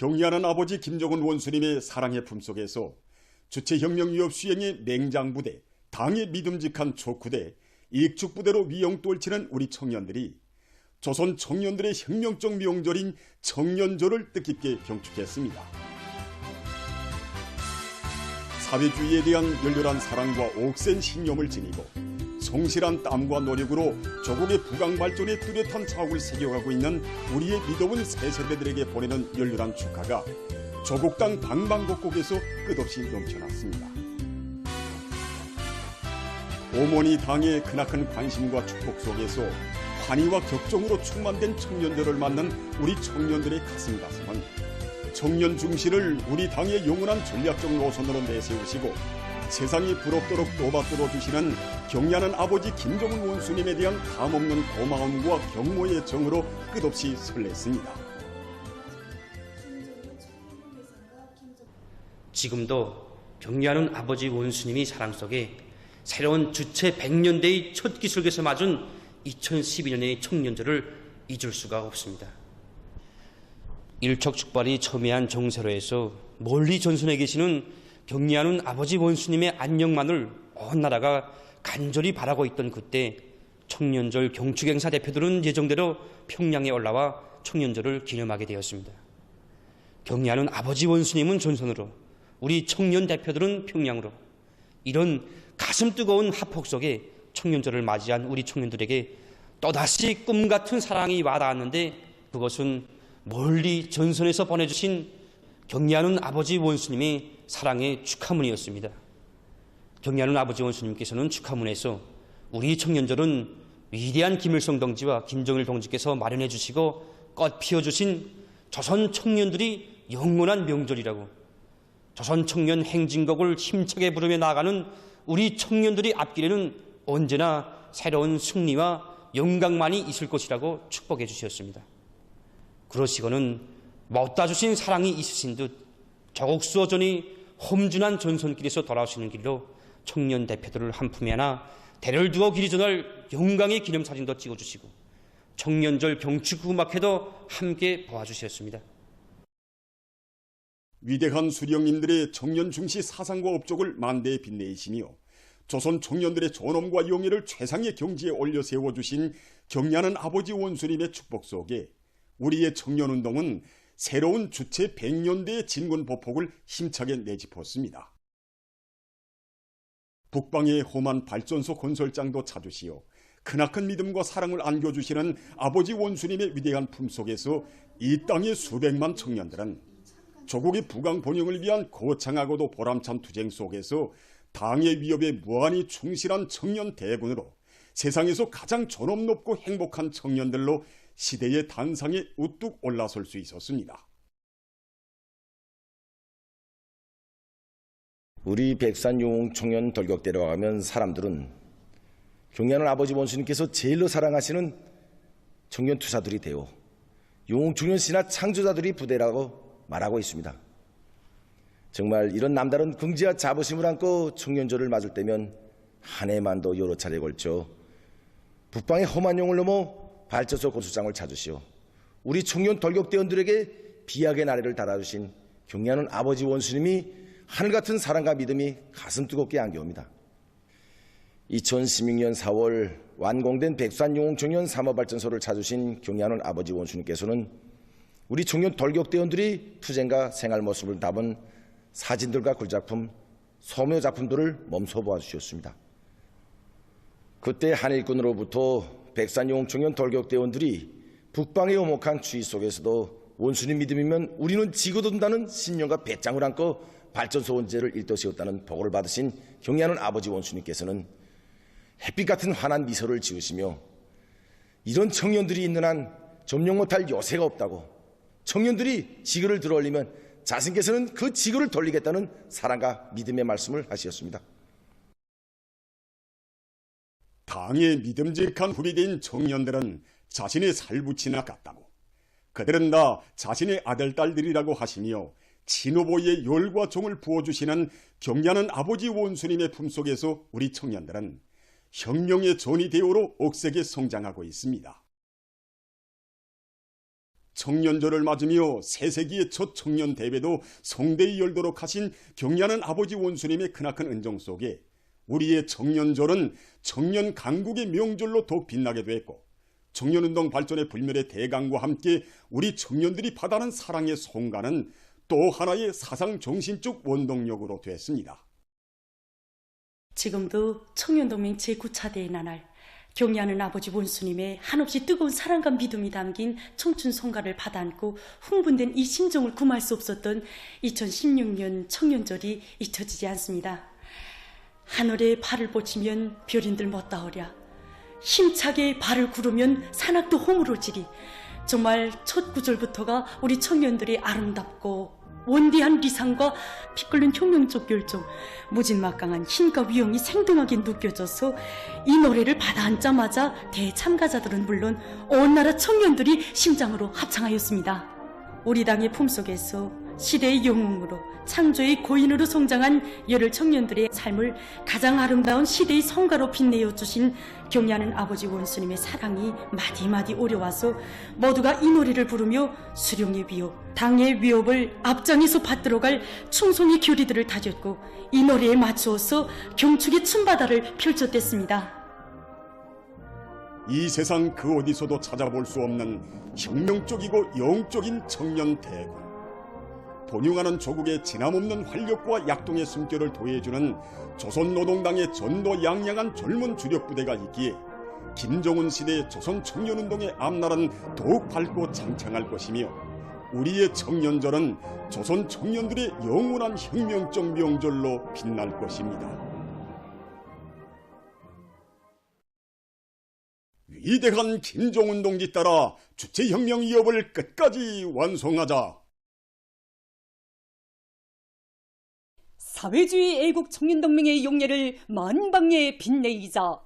경의하는 아버지 김정은 원수님의 사랑의 품속에서 주체혁명 위협 수행의 맹장부대, 당의 믿음직한 촉구대, 익축부대로 위용돌치는 우리 청년들이 조선 청년들의 혁명적 명절인 청년절을 뜻깊게 경축했습니다. 사회주의에 대한 열렬한 사랑과 옥센 신념을 지니고 성실한 땀과 노력으로 조국의 부강 발전에 뚜렷한 자국을 새겨가고 있는 우리의 믿어온 새 세대들에게 보내는 열렬한 축하가 조국 땅 방방곡곡에서 끝없이 넘쳐났습니다. 오모니 당의 크나큰 관심과 축복 속에서 환희와 격정으로 충만된 청년들을 맞는 우리 청년들의 가슴은 청년 중시를 우리 당의 영원한 전략적 노선으로 내세우시고 세상이 부럽도록 또받들어 주시는 경의하는 아버지 김정은 원수님에 대한 감없는 고마움과 경모의 정으로 끝없이 설렜습니다. 지금도 경의하는 아버지 원수님이 사랑 속에 새로운 주체 100년대의 첫 기술에서 맞은 2012년의 청년절을 잊을 수가 없습니다. 일척축발이 첨예한 정세로에서 멀리 전선에 계시는 경의하는 아버지 원수님의 안녕만을 온 나라가 간절히 바라고 있던 그때 청년절 경축행사 대표들은 예정대로 평양에 올라와 청년절을 기념하게 되었습니다. 경의하는 아버지 원수님은 전선으로, 우리 청년 대표들은 평양으로, 이런 가슴 뜨거운 합폭 속에 청년절을 맞이한 우리 청년들에게 또다시 꿈같은 사랑이 와닿았는데 그것은 멀리 전선에서 보내주신 경의하는 아버지 원수님의 사랑의 축하문이었습니다. 경의하는 아버지 원수님께서는 축하문에서 우리 청년절은 위대한 김일성 동지와 김정일 동지께서 마련해 주시고 꽃 피워주신 조선 청년들이 영원한 명절이라고, 조선 청년 행진곡을 힘차게 부르며 나아가는 우리 청년들이 앞길에는 언제나 새로운 승리와 영광만이 있을 것이라고 축복해 주셨습니다. 그러시고는 못다 주신 사랑이 있으신 듯 조국 수호전이 험준한 전선길에서 돌아오시는 길로 청년 대표들을 한 품에 안아 대를 두어 길이 전할 영광의 기념사진도 찍어주시고 청년절 경축 음악회도 함께 보아주셨습니다. 위대한 수령님들의 청년 중시 사상과 업적을 만대에 빛내시며 조선 청년들의 존엄과 영예를 최상의 경지에 올려 세워주신 경의하는 아버지 원수님의 축복 속에 우리의 청년운동은 새로운 주체 100년대의 진군 보폭을 힘차게 내짚었습니다. 북방의 험한 발전소 건설장도 찾으시어 크나큰 믿음과 사랑을 안겨주시는 아버지 원수님의 위대한 품속에서 이 땅의 수백만 청년들은 조국의 부강 번영을 위한 거창하고도 보람찬 투쟁 속에서 당의 위협에 무한히 충실한 청년 대군으로 세상에서 가장 존엄 높고 행복한 청년들로 시대의 단상에 우뚝 올라설 수 있었습니다. 우리 백산 용웅 청년 돌격대로 가면 사람들은 경의하는 아버지 원수님께서 제일로 사랑하시는 청년 투사들이 되어 용웅 청년 신화 창조자들이 부대라고 말하고 있습니다. 정말 이런 남다른 긍지와 자부심을 안고 청년절을 맞을 때면 한 해만도 여러 차례 걸쳐 북방의 험한 용을 넘어 발전소 건설장을 찾으시오 우리 청년 돌격대원들에게 비약의 나래를 달아주신 경의하는 아버지 원수님이 하늘같은 사랑과 믿음이 가슴 뜨겁게 안겨옵니다. 2016년 4월 완공된 백산용웅 청년 산업발전소를 찾으신 경의하는 아버지 원수님께서는 우리 청년 돌격대원들이 투쟁과 생활 모습을 담은 사진들과 글작품, 소묘 작품들을 몸소 보아주셨습니다. 그때 한일군으로부터 백산용웅 청년 돌격대원들이 북방의 오목한 추위 속에서도 원수님 믿음이면 우리는 지고든다는 신념과 배짱을 안고 발전소 원제를 일떠세웠다는 보고를 받으신 경의하는 아버지 원수님께서는 햇빛 같은 환한 미소를 지으시며 이런 청년들이 있는 한 점령 못할 요새가 없다고, 청년들이 지구를 들어올리면 자신께서는 그 지구를 돌리겠다는 사랑과 믿음의 말씀을 하셨습니다. 당의 믿음직한 후비대인 청년들은 자신의 살부치나 같다고, 그들은 다 자신의 아들, 딸들이라고 하시며 친오보이의 열과 정을 부어주시는 경의하는 아버지 원수님의 품속에서 우리 청년들은 혁명의 전이 대오로 억세게 성장하고 있습니다. 청년절을 맞으며 새세기의 첫 청년 대회도 성대히 열도록 하신 경리하는 아버지 원수님의 크나큰 은정 속에 우리의 청년절은 청년 강국의 명절로 더욱 빛나게 됐고, 청년운동 발전의 불멸의 대강과 함께 우리 청년들이 받아는 사랑의 송가는 또 하나의 사상 정신적 원동력으로 됐습니다. 지금도 청년동맹 제9차 대회 나날 경리하는 아버지 원수님의 한없이 뜨거운 사랑과 믿음이 담긴 청춘 성가를 받아안고 흥분된 이 심정을 금할 수 없었던 2016년 청년절이 잊혀지지 않습니다. 하늘에 발을 뻗치면 별인들 멋다하랴. 힘차게 발을 구르면 산악도 허물어지리. 정말 첫 구절부터가 우리 청년들의 아름답고 원대한 리상과 피 끓는 혁명적 열정, 무진막강한 힘과 위용이 생동하게 느껴져서 이 노래를 받아앉자마자 대참가자들은 물론 온 나라 청년들이 심장으로 합창하였습니다. 우리 당의 품속에서 시대의 영웅으로 창조의 고인으로 성장한 열혈 청년들의 삶을 가장 아름다운 시대의 성가로 빛내어 주신 경리하는 아버지 원수님의 사랑이 마디마디 오려와서 모두가 이 노래를 부르며 수령의 위협, 당의 위협을 앞장에서 받들어갈 충성의 교리들을 다졌고 이 노래에 맞추어서 경축의 춤바다를 펼쳤댔습니다. 이 세상 그 어디서도 찾아볼 수 없는 혁명적이고 영적인 청년 대군. 본융하는 조국의 진함없는 활력과 약동의 숨결을 도해주는 조선노동당의 전도양양한 젊은 주력부대가 있기에 김정은 시대 조선 청년운동의 앞날은 더욱 밝고 창창할 것이며, 우리의 청년절은 조선 청년들의 영원한 혁명적 명절로 빛날 것입니다. 위대한 김정은 동지 따라 주체혁명 위협을 끝까지 완성하자. 사회주의 애국 청년동맹의 용례를 만방에 빛내이자.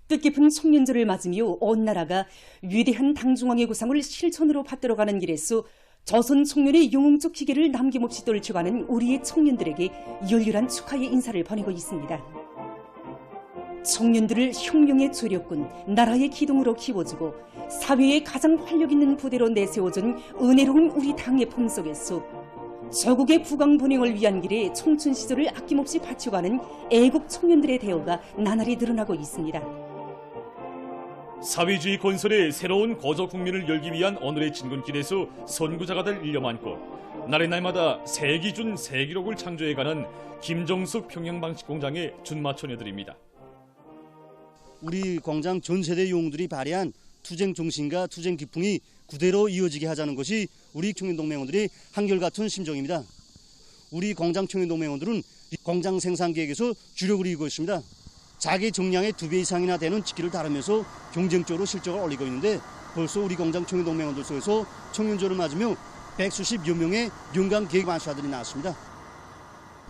뜻깊은 청년절을 맞으며 온 나라가 위대한 당중왕의 구상을 실천으로 받들어가는 길에서 조선 청년의 영웅적 기계를 남김없이 떨쳐가는 우리의 청년들에게 열렬한 축하의 인사를 보내고 있습니다. 청년들을 혁명의 조력군, 나라의 기둥으로 키워주고 사회의 가장 활력 있는 부대로 내세워준 은혜로운 우리 당의 품속에서 조국의 국왕 번영을 위한 길에 청춘 시절을 아낌없이 바쳐가는 애국 청년들의 대우가 나날이 늘어나고 있습니다. 사회주의 건설의 새로운 거저 국면을 열기 위한 오늘의 진군길에서 선구자가 될 일념 안고 날의 날마다 새 기준 새 기록을 창조해가는 김정숙 평양방식공장의 준마처녀들입니다. 우리 공장 전 세대 영웅들이 발휘한 투쟁 정신과 투쟁 기풍이 그대로 이어지게 하자는 것이 우리 청년동맹원들의 한결같은 심정입니다. 우리 공장 청년동맹원들은 공장 생산 계획에서 주력을 이루고 있습니다. 자기 정량의 2배 이상이나 되는 직기를 다루면서 경쟁적으로 실적을 올리고 있는데, 벌써 우리 공장 청년동맹원들 속에서 청년절을 맞으며 100수십여 명의 연간 계획 완수자들이 나왔습니다.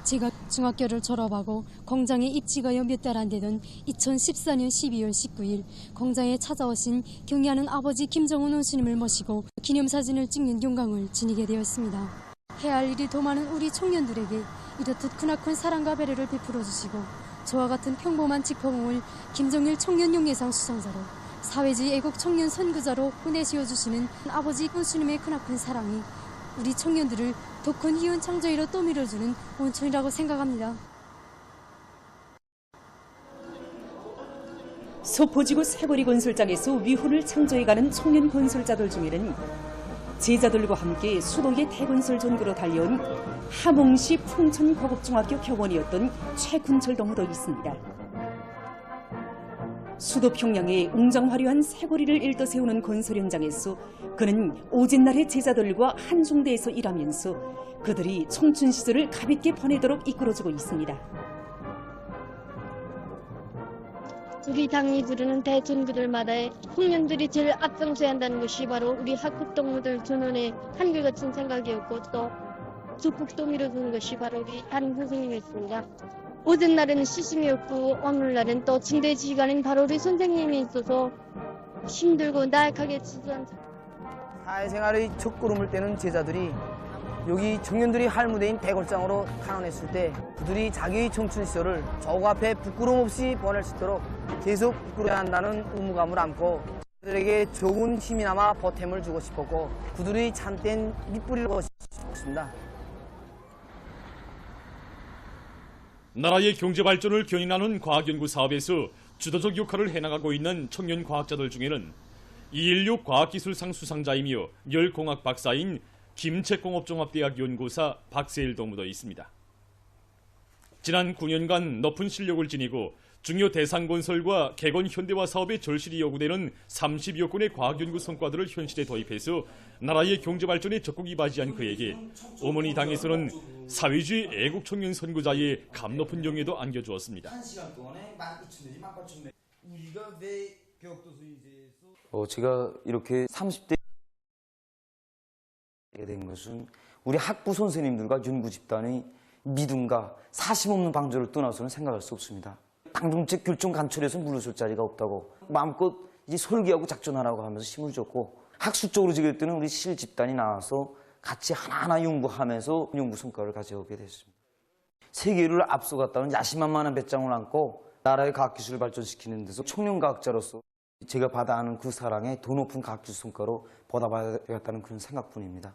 제가 중학교를 졸업하고 공장에 입지가여 몇 달 안 되던 2014년 12월 19일 공장에 찾아오신 경리하는 아버지 김정은 원수님을 모시고 기념사진을 찍는 영광을 지니게 되었습니다. 해야 할 일이 더 많은 우리 청년들에게 이렇듯 크나큰 사랑과 배려를 베풀어 주시고 저와 같은 평범한 직포공을 김정일 청년용예상 수상자로 사회주의 애국 청년 선구자로 보내시어 주시는 아버지 원수님의 크나큰 사랑이 우리 청년들을 더 큰 희연 창조이로 또 밀어주는 원천이라고 생각합니다. 소포지구 새거리 건설장에서 위훈을 창조해가는 청년 건설자들 중에는 제자들과 함께 수도의 대건설 전구로 달려온 함흥시 풍천고급중학교 교원이었던 최군철 동무도 있습니다. 수도 평양에 웅장화려한 새거리를 일떠 세우는 건설 현장에서 그는 오진날의 제자들과 한중대에서 일하면서 그들이 청춘 시절을 가볍게 보내도록 이끌어주고 있습니다. 우리 당이 부르는 대전구들마다의 청년들이 제일 앞장서야 한다는 것이 바로 우리 학급 동무들 전원의 한결같은 생각이었고, 또 적극도 밀어주는 것이 바로 우리 담임 선생님이었습니다. 오전 날에는 시심이었고 오늘날은 또 징대지휘관인 바로 우리 선생님이 있어서 힘들고 나약하게 지도한 사회생활의 첫걸음을 떼는 제자들이 여기 청년들이 할 무대인 대골장으로 탄원했을 때 그들이 자기의 청춘 시절을 조국 앞에 부끄럼 없이 보낼 수 있도록 계속 이끌어야 한다는 의무감을 안고 그들에게 좋은 힘이나마 보탬을 주고 싶었고 그들의 참된 밑뿌리를 보고 싶습니다. 나라의 경제 발전을 견인하는 과학연구 사업에서 주도적 역할을 해나가고 있는 청년 과학자들 중에는 216 과학기술상 수상자이며 열공학 박사인 김책공업종합대학 연구사 박세일도 묻어 있습니다. 지난 9년간 높은 실력을 지니고 중요 대상건설과 개건 현대화 사업의 절실히 요구되는 30여 건의 과학연구 성과들을 현실에 도입해서 나라의 경제발전에 적극 이바지한 그에게 어머니 당에서는 사회주의 애국청년 선구자의 감 높은 영예도 안겨주었습니다. 제가 이렇게 30대에 된 것은 우리 학부 선생님들과 연구 집단의 믿음과 사심 없는 방조를 떠나서는 생각할 수 없습니다. 방정책 결정 간철에서 물러설 자리가 없다고 마음껏 이제 설계하고 작전하라고 하면서 힘을 줬고 학술적으로 지킬 때는 우리 실 집단이 나와서 같이 하나하나 연구하면서 연구 성과를 가져오게 됐습니다. 세계를 앞서갔다는 야심만만한 배짱을 안고 나라의 과학기술을 발전시키는 데서 청년 과학자로서 제가 받아 하는 그 사랑에 더 높은 과학기술 성과로 보답하겠다는 그런 생각뿐입니다.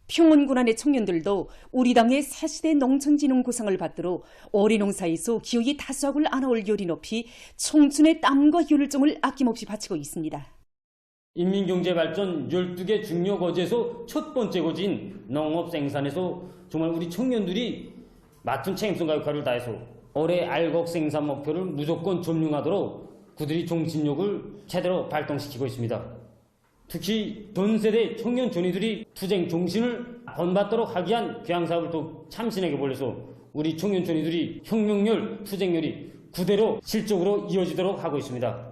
평원군안의 청년들도 우리 당의 새시대 농촌진흥구상을 받들어 어린농사에서 기어이 다수학을 안아올 열이 높이 청춘의 땀과 열정을 아낌없이 바치고 있습니다. 인민경제발전 12개 중요 거제에서 첫 번째 거지인 농업 생산에서 정말 우리 청년들이 맡은 책임성과 역할을 다해서 올해 알곡 생산 목표를 무조건 점령하도록 그들이 정신력을 제대로 발동시키고 있습니다. 특히 전 세대 청년 전위들이 투쟁 정신을 본받도록 하기 위한 교양사업을 또 참신하게 벌려서 우리 청년 전위들이 혁명열, 투쟁열이 그대로 실적으로 이어지도록 하고 있습니다.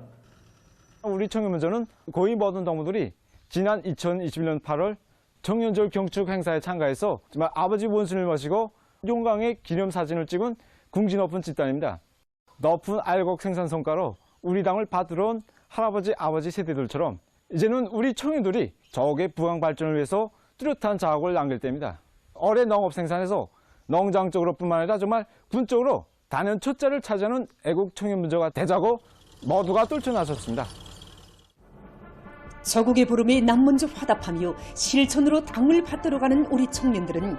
우리 청년문제는 거의 모든 동무들이 지난 2021년 8월 청년절 경축 행사에 참가해서 정말 아버지 원순을 모시고 용광의 기념사진을 찍은 궁지 높은 집단입니다. 높은 알곡 생산 성과로 우리 당을 받들어 온 할아버지, 아버지 세대들처럼 이제는 우리 청년들이 저국의 부강 발전을 위해서 뚜렷한 자업을 남길 때입니다. 올해 농업 생산에서 농장 쪽으로뿐만 아니라 정말 군 쪽으로 단연 첫 자리를 차지하는 애국 청년 문제가 되자고 모두가 떨쳐나섰습니다. 저국의 부름에 남먼저 화답하며 실천으로 당을 받들어가는 우리 청년들은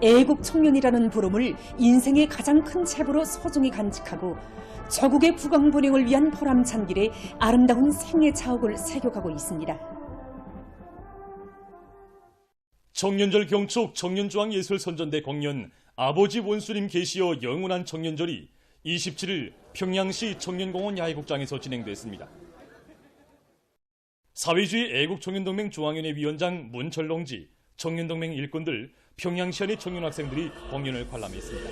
애국 청년이라는 부름을 인생의 가장 큰 체부로 소중히 간직하고 저국의 부강 번영을 위한 보람찬 길에 아름다운 생애 자옥을 새겨가고 있습니다. 청년절 경축 청년중앙예술선전대 공연 아버지 원수님 계시어 영원한 청년절이 27일 평양시 청년공원 야외극장에서 진행됐습니다. 사회주의 애국청년동맹 중앙위원회 위원장 문철롱지, 청년동맹 일꾼들, 평양시안의 청년학생들이 공연을 관람했습니다.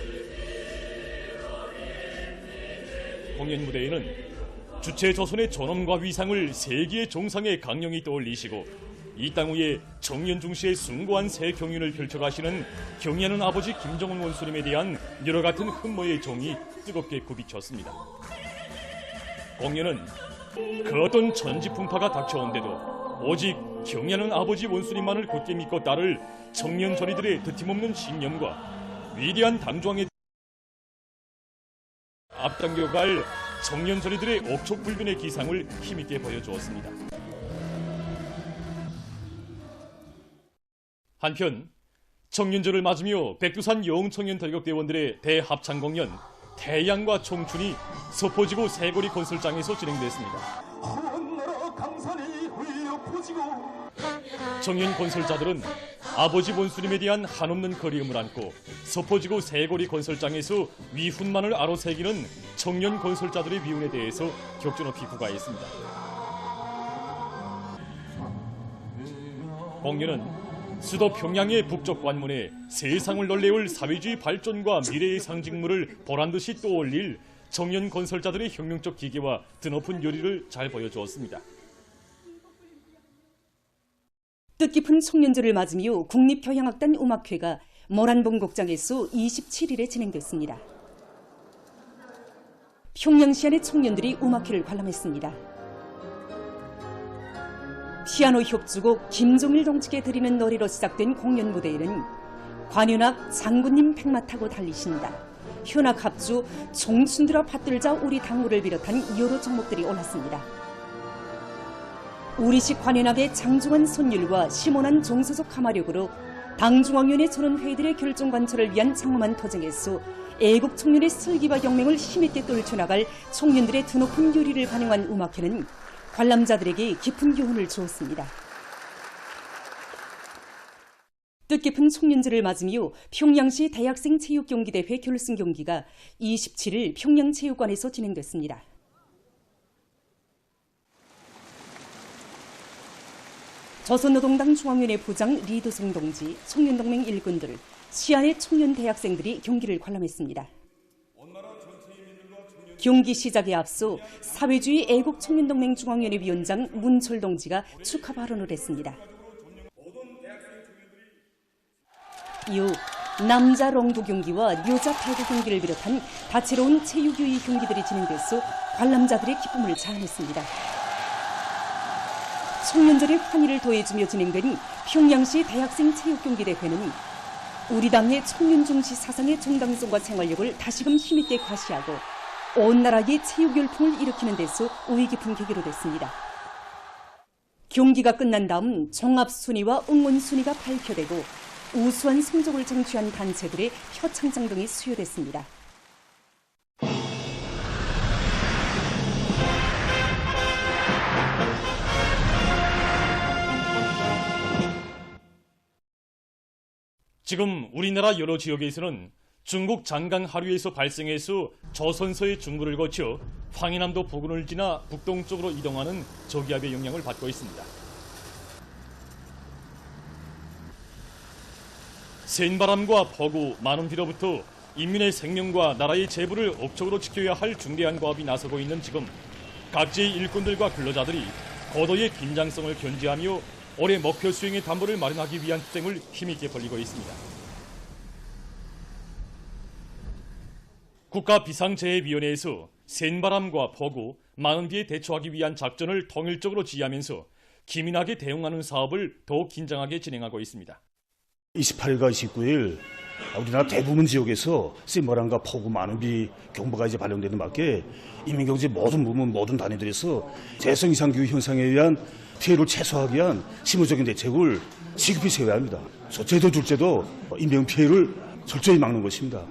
공연 무대에는 주체 조선의 존엄과 위상을 세계의 정상에 강령히 떠올리시고 이 땅 위에 청년 중시의 숭고한 새 경륜을 펼쳐가시는 경의하는 아버지 김정은 원수님에 대한 여러 같은 흠모의 정이 뜨겁게 굽이쳤습니다. 공연은 그 어떤 천지풍파가 닥쳐온데도 오직 경의하는 아버지 원수님만을 굳게 믿고 따를 청년 전이들의 드팀없는 신념과 위대한 당조항에 앞당겨갈 청년 전이들의 옥촉불변의 기상을 힘있게 보여주었습니다. 한편 청년절을 맞으며 백두산 여흥청년 덜격대원들의 대합창 공연 태양과 청춘이 서포지구 새고리 건설장에서 진행됐습니다. 청년 건설자들은 아버지 원수님에 대한 한없는 거리움을 안고 서포지구 새고리 건설장에서 위훈만을 아로새기는 청년 건설자들의 위운에 대해서 격조 높이 구가했습니다. 공연은 수도 평양의 북쪽 관문에 세상을 놀래울 사회주의 발전과 미래의 상징물을 보란듯이 떠올릴 청년 건설자들의 혁명적 기계와 드높은 열의를 잘 보여주었습니다. 뜻깊은 청년절을 맞으며 국립교향악단 음악회가 모란봉곡장에서 27일에 진행됐습니다. 평양시안의 청년들이 음악회를 관람했습니다. 피아노 협주곡 김종일 동지께 드리는 노래로 시작된 공연 무대에는 관현악 장군님 백마 타고 달리신다, 현악 합주, 청춘들아 받들자 우리 당무를 비롯한 여러 종목들이 올랐습니다. 우리식 관현악의 장중한 선율과 심원한 정서적 가마력으로 당중앙위원회 전원회의들의 결정 관철을 위한 장엄한 토쟁에서 애국 청년의 슬기와 영맹을 힘있게 떨쳐나갈 청년들의 드높은 요리를 반영한 음악회는 관람자들에게 깊은 교훈을 주었습니다. 뜻깊은 청년제를 맞으며 평양시 대학생 체육경기대회 결승 경기가 27일 평양체육관에서 진행됐습니다. 조선노동당 중앙위원회 부장 리도성 동지, 청년동맹 일꾼들, 시안의 청년 대학생들이 경기를 관람했습니다. 경기 시작에 앞서 사회주의 애국청년동맹 중앙위원회 위원장 문철 동지가 축하 발언을 했습니다. 이후 남자 롱도 경기와 여자 타구 경기를 비롯한 다채로운 체육유희 경기들이 진행돼서 관람자들의 기쁨을 자아냈습니다. 청년절의 환희를 더해주며 진행된 평양시 대학생 체육경기대회는 우리 당의 청년 중시 사상의 정당성과 생활력을 다시금 힘있게 과시하고 온 나라의 체육 열풍을 일으키는 데서 의의 깊은 계기로 됐습니다. 경기가 끝난 다음 종합 순위와 응원 순위가 발표되고 우수한 성적을 쟁취한 단체들의 표창장 등이 수여됐습니다. 지금 우리나라 여러 지역에서는 중국 장강 하류에서 발생해서 조선서의 중부를 거쳐 황해남도 부근을 지나 북동쪽으로 이동하는 저기압의 영향을 받고 있습니다. 센바람과 폭우, 많은 비로부터 인민의 생명과 나라의 재부를 억적으로 지켜야 할 중대한 과업이 나서고 있는 지금 각지의 일꾼들과 근로자들이 고도의 긴장성을 견지하며 올해 목표 수행의 담보를 마련하기 위한 투쟁을 힘있게 벌이고 있습니다. 국가비상재해위원회에서 센바람과 폭우, 많은 비에 대처하기 위한 작전을 통일적으로 지휘하면서 기민하게 대응하는 사업을 더욱 긴장하게 진행하고 있습니다. 28일과 29일 우리나라 대부분 지역에서 센바람과 폭우, 많은 비 경보가 이제 발령되는 밖에 인민경제 모든 부문, 모든 단위들에서 대성 이상 기후 현상에 의한 피해를 최소화하기 위한 실무적인 대책을 시급히 세워야 합니다. 첫째도 둘째도 인명 피해를 철저히 막는 것입니다.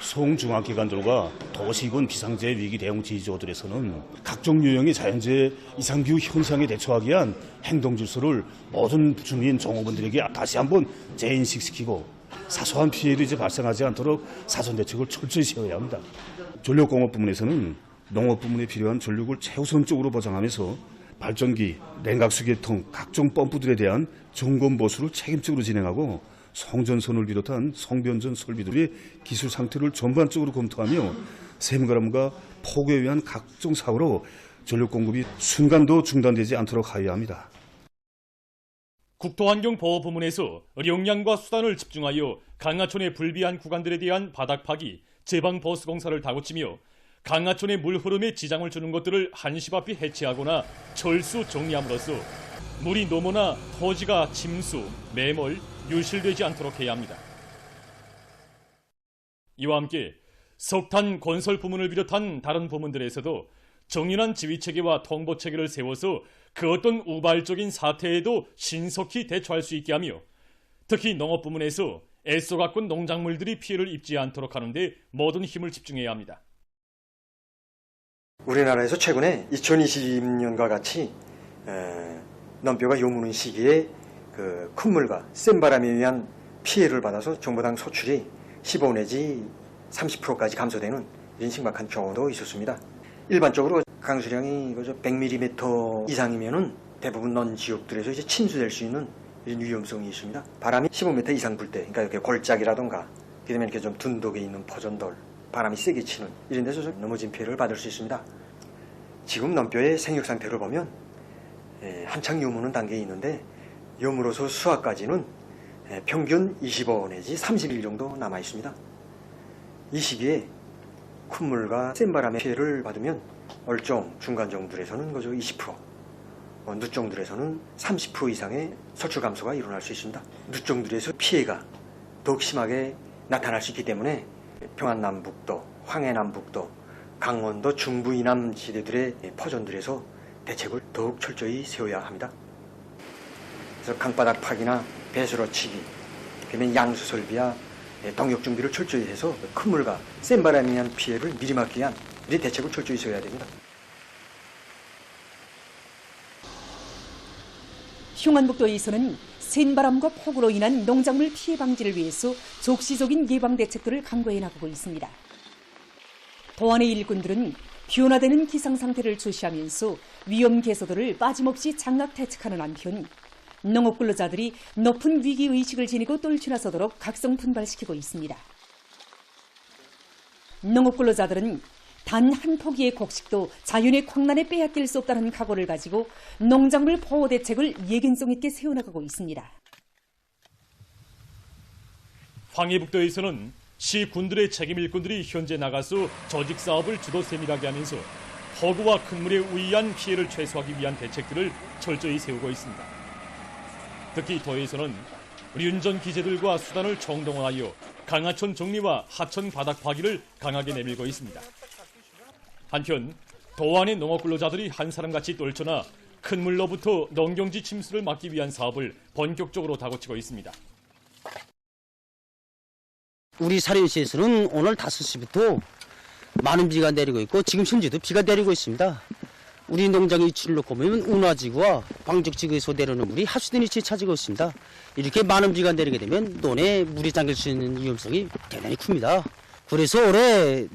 소홍중앙기관들과 도시군 비상재해 위기 대응 지휘조들에서는 각종 유형의 자연재해 이상기후 현상에 대처하기 위한 행동 질서를 모든 주민 종업원들에게 다시 한번 재인식시키고 사소한 피해도 이제 발생하지 않도록 사전 대책을 철저히 세워야 합니다. 전력공업 부문에서는 농업 부문에 필요한 전력을 최우선적으로 보장하면서 발전기, 냉각수계통, 각종 펌프들에 대한 점검 보수를 책임적으로 진행하고 송전선을 비롯한 송변전 설비들의 기술 상태를 전반적으로 검토하며 샘바람과 폭우에 의한 각종 사고로 전력 공급이 순간도 중단되지 않도록 하여야 합니다. 국토환경보호 부문에서 역량과 수단을 집중하여 강하촌의 불비한 구간들에 대한 바닥 파기, 제방 보수 공사를 다고치며 강하촌의 물 흐름에 지장을 주는 것들을 한시바삐 해체하거나 철수 정리함으로써 물이 노모나 토지가 침수, 매몰, 유실되지 않도록 해야 합니다. 이와 함께 석탄 건설 부문을 비롯한 다른 부문들에서도 정연한 지휘체계와 통보체계를 세워서 그 어떤 우발적인 사태에도 신속히 대처할 수 있게 하며 특히 농업 부문에서 애써 가꾼 농작물들이 피해를 입지 않도록 하는 데 모든 힘을 집중해야 합니다. 우리나라에서 최근에 2020년과 같이 넘벼가 요무는 시기에 그 큰 물과 센 바람에 의한 피해를 받아서 정보당 소출이 15 내지 30%까지 감소되는 이런 심각한 경우도 있었습니다. 일반적으로 강수량이 100mm 이상이면은 대부분 넌 지역들에서 이제 침수될 수 있는 이런 위험성이 있습니다. 바람이 15m 이상 불 때, 그러니까 이렇게 골짜기라던가, 그다음에 이렇게 좀 둔덕에 있는 포전돌, 바람이 세게 치는 이런 데서 좀 넘어진 피해를 받을 수 있습니다. 지금 넘벼의 생육 상태를 보면 한창 요무는 단계에 있는데 요무로서 수확까지는 평균 25 내지 30일 정도 남아 있습니다. 이 시기에 큰 물과 센 바람의 피해를 받으면 얼종, 중간종들에서는 그저 20%, 누종들에서는 30% 이상의 소출 감소가 일어날 수 있습니다. 누종들에서 피해가 더욱 심하게 나타날 수 있기 때문에 평안남북도, 황해남북도, 강원도 중부 이남 지대들의 포전들에서 대책을 더욱 철저히 세워야 합니다. 그래서 강바닥 파기나 배수로 치기, 그러면 양수 설비와 동력 준비를 철저히 해서 큰 물과 센 바람에 의한 피해를 미리 막기 위한 우리 대책을 철저히 세워야 됩니다. 흉안북도에서는 센 바람과 폭우로 인한 농작물 피해 방지를 위해서 족시적인 예방 대책들을 강구해 나가고 있습니다. 도안의 일꾼들은 변화되는 기상 상태를 주시하면서 위험 개소들을 빠짐없이 장악 대책하는 한편 농업 근로자들이 높은 위기 의식을 지니고 떨쳐나서도록 각성 분발시키고 있습니다. 농업 근로자들은 단 한 포기의 곡식도 자연의 광란에 빼앗길 수 없다는 각오를 가지고 농작물 보호 대책을 예견성 있게 세워나가고 있습니다. 황해북도에서는 시 군들의 책임 일꾼들이 현재 나가서 조직 사업을 주도 세밀하게 하면서 폭우와 큰 물에 우이한 피해를 최소화하기 위한 대책들을 철저히 세우고 있습니다. 특히 도에서는 륜전 기재들과 수단을 총동원하여 강하천 정리와 하천 바닥 파기를 강하게 내밀고 있습니다. 한편 도안의 농업 근로자들이 한 사람같이 떨쳐나 큰 물로부터 농경지 침수를 막기 위한 사업을 본격적으로 다고치고 있습니다. 우리 사려시에서는 오늘 5시부터 많은 비가 내리고 있고 지금 현재도 비가 내리고 있습니다. 우리 농장의 위치를 놓고 보면 운하지구와 광적지구에서 내려오는 물이 하수된 위치에 차지고 있습니다. 이렇게 많은 비가 내리게 되면 논에 물이 잠길 수 있는 위험성이 대단히 큽니다. 그래서 올해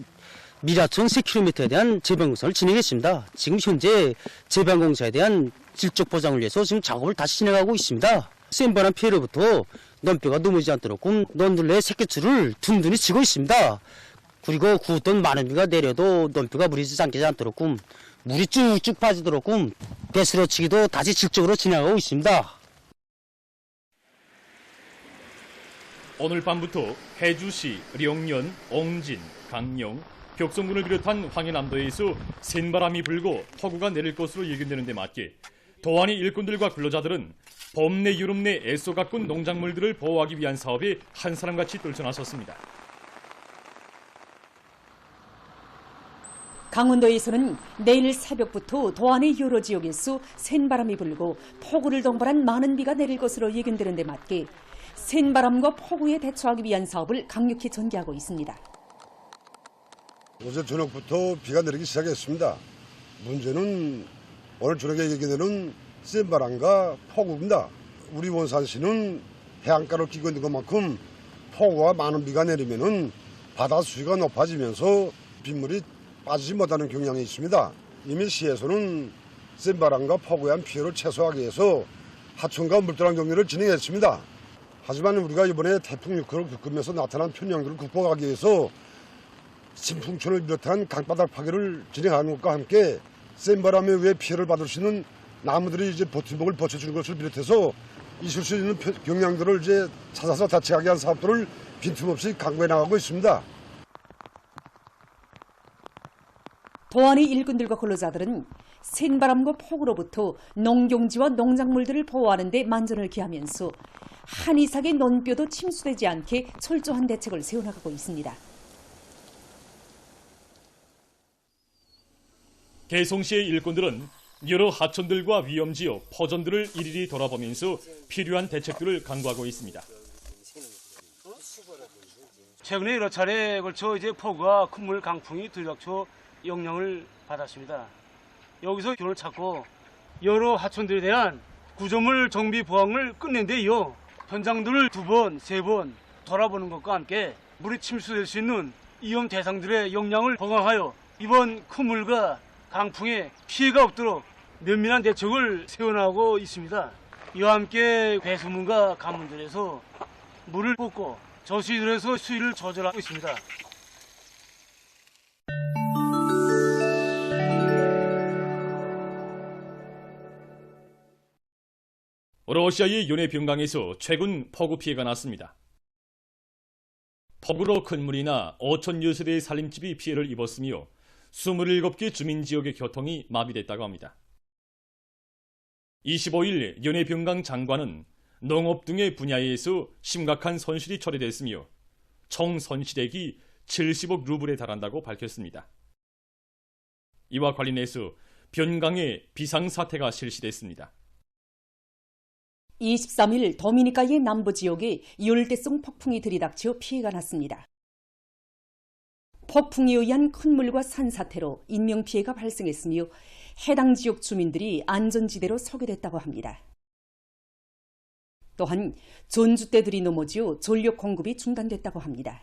미라촌 3km에 대한 재방공사를 진행했습니다. 지금 현재 재방공사에 대한 질적 보장을 위해서 지금 작업을 다시 진행하고 있습니다. 센 바람 피해로부터 논뼈가 넘어지지 않도록 논둘레 새끼줄을 둔둔히 치고 있습니다. 그리고 구웠던 많은 비가 내려도 논뼈가 무리지 잠기지 않도록 물이 쭉쭉 빠지도록 배수로 치기도 다시 질적으로 진행하고 있습니다. 오늘 밤부터 해주시, 령년, 옹진, 강령, 벽성군을 비롯한 황해남도에서 센 바람이 불고 폭우가 내릴 것으로 예견되는 데 맞게 도안의 일꾼들과 근로자들은 봄 내 여름 내 애써 가꾼 농작물들을 보호하기 위한 사업에 한 사람같이 떨쳐나섰습니다. 강원도에서는 내일 새벽부터 도안의 여러 지역에서 센 바람이 불고 폭우를 동반한 많은 비가 내릴 것으로 예견되는 데 맞게 센 바람과 폭우에 대처하기 위한 사업을 강력히 전개하고 있습니다. 어제 저녁부터 비가 내리기 시작했습니다. 문제는 오늘 저녁에 예견되는 센 바람과 폭우입니다. 우리 원산시는 해안가를 끼고 있는 것만큼 폭우와 많은 비가 내리면은 바다 수위가 높아지면서 빗물이 빠지지 못하는 경향이 있습니다. 이미 시에서는 센 바람과 폭우에 의한 피해를 최소화하기 위해서 하천과 물도랑 정리를 진행했습니다. 하지만 우리가 이번에 태풍 6호를 겪으면서 나타난 편향들을 극복하기 위해서 신풍천을 비롯한 강바닥 파괴를 진행하는 것과 함께 센 바람에 의해 피해를 받을 수 있는 나무들이 이제 버팀목을 받쳐주는 것을 비롯해서 있을 수 있는 경향들을 이제 찾아서 대책하기 위한 사업들을 빈틈없이 강구해 나가고 있습니다. 도안의 일꾼들과 근로자들은 센 바람과 폭우로부터 농경지와 농작물들을 보호하는 데 만전을 기하면서 한 이삭의 논뼈도 침수되지 않게 철저한 대책을 세워나가고 있습니다. 개성시의 일꾼들은 여러 하천들과 위험지역, 포전들을 일일이 돌아보면서 필요한 대책들을 강구하고 있습니다. 최근에 여러 차례 걸쳐 이제 폭우와 큰물 강풍이 들이닥쳐 영향을 받았습니다. 여기서 교훈을 찾고 여러 하천들에 대한 구조물 정비 보강을 끝낸 데 이어 현장들을 2번, 3번 돌아보는 것과 함께 물이 침수될 수 있는 위험 대상들의 영향을 보강하여 이번 큰 물과 강풍에 피해가 없도록 면밀한 대책을 세워나가고 있습니다. 이와 함께 배수문과 관문들에서 물을 뽑고 저수지들에서 수위를 조절하고 있습니다. 러시아의 연해병강에서 최근 폭우 피해가 났습니다. 폭우로 큰 물이나 5,000여 세대의 살림집이 피해를 입었으며 27개 주민지역의 교통이 마비됐다고 합니다. 25일 연해병강 장관은 농업 등의 분야에서 심각한 손실이 초래됐으며 총 손실액이 70억 루블에 달한다고 밝혔습니다. 이와 관련해서 변강에 비상사태가 실시됐습니다. 23일 도미니카의 남부 지역에 열대성 폭풍이 들이닥쳐 피해가 났습니다. 폭풍에 의한 큰 물과 산사태로 인명피해가 발생했으며 해당 지역 주민들이 안전지대로 소개됐다고 합니다. 또한 전주대들이 넘어지어 전력 공급이 중단됐다고 합니다.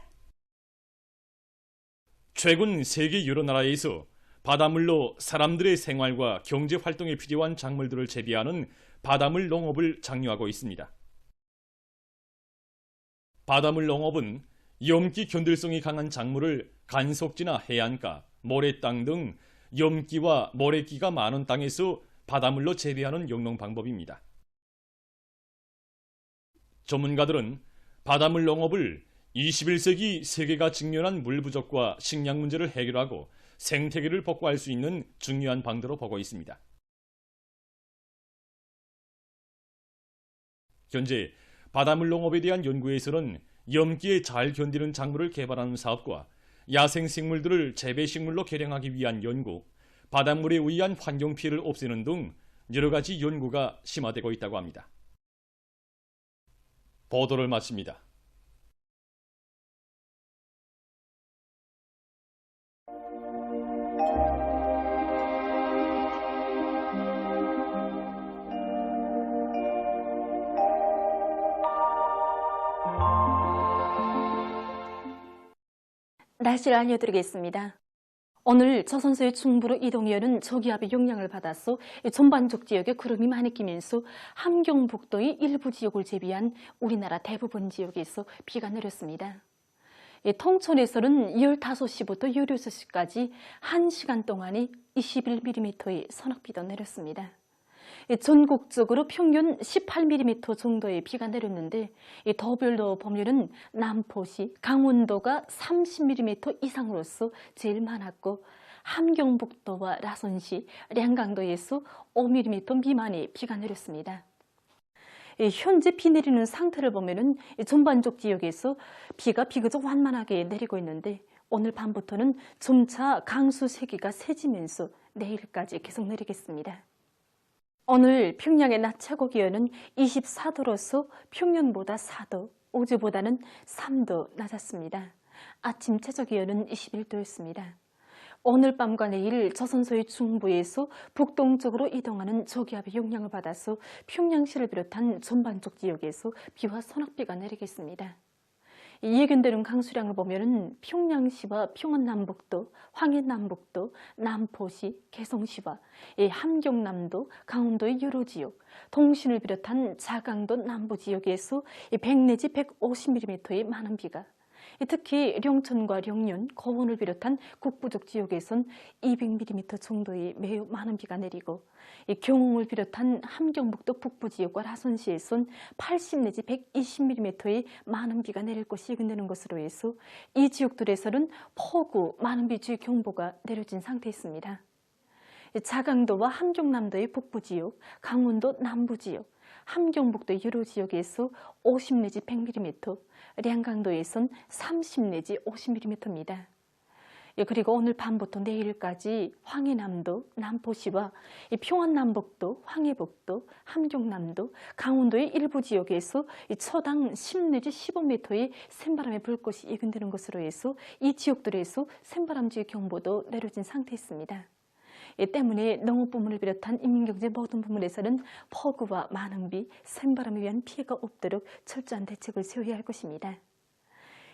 최근 세계 여러 나라에서 바닷물로 사람들의 생활과 경제 활동에 필요한 작물들을 재배하는 바닷물 농업을 장려하고 있습니다. 바닷물 농업은 염기 견딜성이 강한 작물을 간속지나 해안가, 모래땅 등 염기와 모래기가 많은 땅에서 바닷물로 재배하는 영농 방법입니다. 전문가들은 바닷물 농업을 21세기 세계가 직면한 물 부족과 식량 문제를 해결하고 생태계를 복구할 수 있는 중요한 방도로 보고 있습니다. 현재 바닷물 농업에 대한 연구에서는 염기에 잘 견디는 작물을 개발하는 사업과 야생식물들을 재배식물로 개량하기 위한 연구, 바닷물에 의한 환경 피해를 없애는 등 여러 가지 연구가 심화되고 있다고 합니다. 보도를 마칩니다. 날씨를 알려드리겠습니다. 오늘 저선소의 중부로 이동해오는 저기압의 영향을 받아서 전반적 지역에 구름이 많이 끼면서 함경북도의 일부 지역을 제외한 우리나라 대부분 지역에서 비가 내렸습니다. 통천에서는 15시부터 16시까지 1시간 동안에 21mm의 소낙비도 내렸습니다. 전국적으로 평균 18mm 정도의 비가 내렸는데 더별로 보면은 남포시, 강원도가 30mm 이상으로서 제일 많았고 함경북도와 라선시, 량강도에서 5mm 미만의 비가 내렸습니다. 현재 비 내리는 상태를 보면은 전반적 지역에서 비가 비교적 완만하게 내리고 있는데 오늘 밤부터는 점차 강수 세기가 세지면서 내일까지 계속 내리겠습니다. 오늘 평양의 낮 최고 기온은 24도로서 평년보다 4도, 어제보다는 3도 낮았습니다. 아침 최저 기온은 21도였습니다. 오늘 밤과 내일 저선소의 중부에서 북동쪽으로 이동하는 저기압의 영향을 받아서 평양시를 비롯한 전반적 지역에서 비와 소낙비가 내리겠습니다. 예견되는 강수량을 보면 평양시와 평안남북도, 황해남북도, 남포시, 개성시와 함경남도, 강원도의 여러 지역, 동신을 비롯한 자강도 남부 지역에서 100 내지 150mm의 많은 비가, 특히 령천과 령년, 거원을 비롯한 북부족 지역에선 200mm 정도의 매우 많은 비가 내리고 경흥을 비롯한 함경북도 북부 지역과 라선시에선 80 내지 120mm의 많은 비가 내릴 것이 예견되는 것으로 해서 이 지역들에서는 폭우, 많은 비 주의 경보가 내려진 상태였습니다. 자강도와 함경남도의 북부 지역, 강원도 남부 지역, 함경북도 여러 지역에서 50 내지 100mm, 량강도에선 30 내지 50mm입니다. 그리고 오늘 밤부터 내일까지 황해남도, 남포시와 평안남북도, 황해북도, 함경남도, 강원도의 일부 지역에서 초당 10 내지 15m의 샘바람이 불 것이 예견되는 것으로 해서 이 지역들에서 샘바람주의 경보도 내려진 상태였습니다. 이 때문에 농업부문을 비롯한 인민경제 모든 부문에서는 폭우와 많은 비, 샘바람에 의한 피해가 없도록 철저한 대책을 세워야 할 것입니다.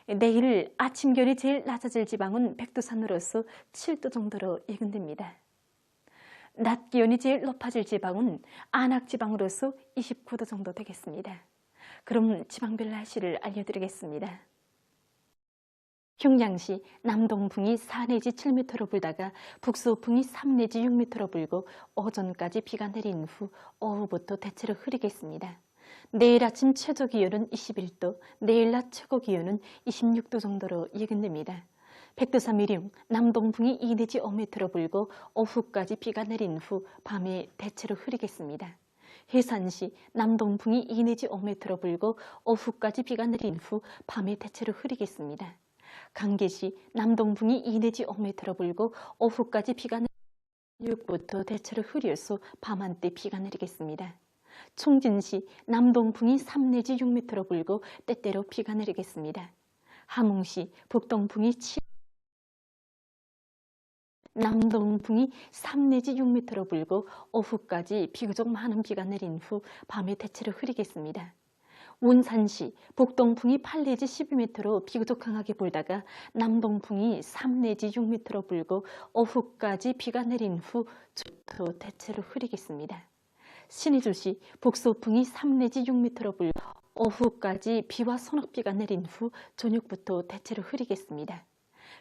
내일 아침 기온이 제일 낮아질 지방은 백두산으로서 7도 정도로 예견됩니다. 낮 기온이 제일 높아질 지방은 안악지방으로서 29도 정도 되겠습니다. 그럼 지방별 날씨를 알려드리겠습니다. 평양시 남동풍이 4 내지 7m로 불다가 북서풍이 3 내지 6m로 불고 오전까지 비가 내린 후 오후부터 대체로 흐리겠습니다. 내일 아침 최저 기온은 21도, 내일 낮 최고 기온은 26도 정도로 예견됩니다. 백두산 미령 남동풍이 2 내지 5m로 불고 오후까지 비가 내린 후 밤에 대체로 흐리겠습니다. 해산시 남동풍이 2 내지 5m로 불고 오후까지 비가 내린 후 밤에 대체로 흐리겠습니다. 강계시 남동풍이 2 내지 5m 불고 오후까지 비가 내리부터 대체로 흐려서 밤 한때 비가 내리겠습니다. 총진시 남동풍이 3 내지 6m 불고 때때로 비가 내리겠습니다. 함흥시 북동풍이 남동풍이 3 내지 6m 불고 오후까지 비교적 많은 비가 내린 후 밤에 대체로 흐리겠습니다. 운산시 북동풍이 8 내지 12m로 비교적 강하게 불다가 남동풍이 3 내지 6m 불고 오후까지 비가 내린 후 또 대체로 흐리겠습니다. 신의주시 북소풍이 3 내지 6m 불고 오후까지 비와 소낙비가 내린 후 저녁부터 대체로 흐리겠습니다.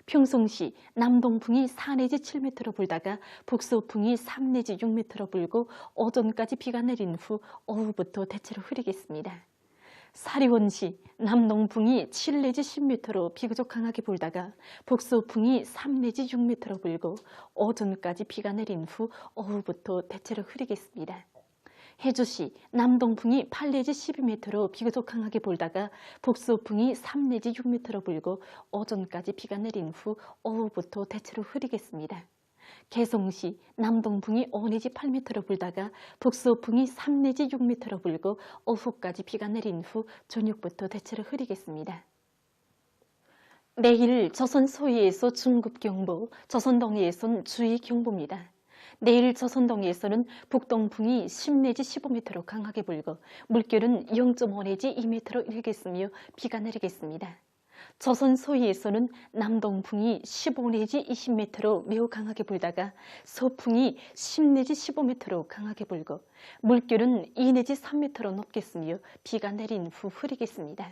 평송시 남동풍이 4 내지 7m로 불다가 북소풍이 3 내지 6m로 불고 오전까지 비가 내린 후 오후부터 대체로 흐리겠습니다. 사리원시 남동풍이 7 내지 10m로 비교적 강하게 불다가 북소풍이 3 내지 6m로 불고 오전까지 비가 내린 후 오후부터 대체로 흐리겠습니다. 해주시 남동풍이 8 내지 12m로 비교적 강하게 불다가 북소풍이 3 내지 6m로 불고 오전까지 비가 내린 후 오후부터 대체로 흐리겠습니다. 개성시 남동풍이 5 내지 8m로 불다가 북소풍이 3 내지 6m로 불고 오후까지 비가 내린 후 저녁부터 대체로 흐리겠습니다. 내일 조선 소위에서 중급경보, 조선 동해에선 주의경보입니다. 내일 조선 동해에서는 북동풍이 10 내지 15m로 강하게 불고 물결은 0.5 내지 2m로 일겠으며 비가 내리겠습니다. 조선 소위에서는 남동풍이 15 내지 20m로 매우 강하게 불다가 서풍이 10 내지 15m로 강하게 불고 물결은 2 내지 3m로 높겠으며 비가 내린 후 흐리겠습니다.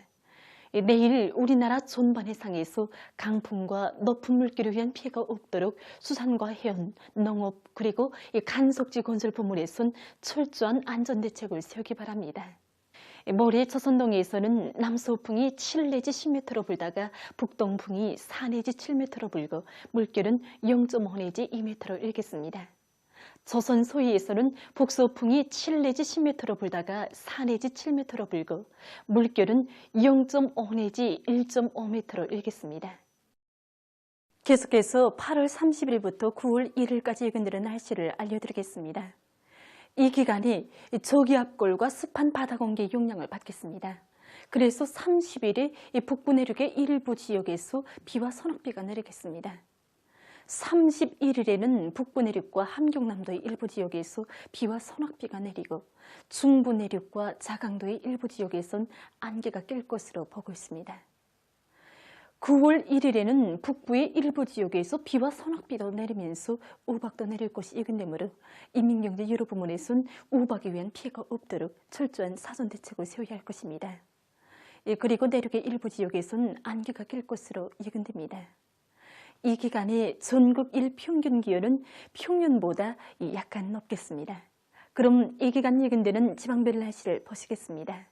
내일 우리나라 전반 해상에서 강풍과 높은 물결에 의한 피해가 없도록 수산과 해연, 농업 그리고 간속지 건설 부문에선 철저한 안전대책을 세우기 바랍니다. 모레 조선동해에서는 남서풍이 7 내지 10m로 불다가 북동풍이 4 내지 7m로 불고 물결은 0.5 내지 2m로 일겠습니다. 조선 소위에서는 북서풍이 7 내지 10m로 불다가 4 내지 7m로 불고 물결은 0.5 내지 1.5m로 일겠습니다. 계속해서 8월 30일부터 9월 1일까지 예견되는 날씨를 알려드리겠습니다. 이 기간이 저기압골과 습한 바다 공기의 영향을 받겠습니다. 그래서 30일에 북부 내륙의 일부 지역에서 비와 소낙비가 내리겠습니다. 31일에는 북부 내륙과 함경남도의 일부 지역에서 비와 소낙비가 내리고 중부 내륙과 자강도의 일부 지역에선 안개가 낄 것으로 보고 있습니다. 9월 1일에는 북부의 일부 지역에서 비와 소낙비가 내리면서 우박도 내릴 것이 예견되므로 인민경제 여러 부문에선 우박에 위한 피해가 없도록 철저한 사전대책을 세워야 할 것입니다. 그리고 내륙의 일부 지역에선 안개가 낄 것으로 예견됩니다. 이 기간에 전국 일평균 기온은 평년보다 약간 높겠습니다. 그럼 이 기간 예견되는 지방별 날씨를 보시겠습니다.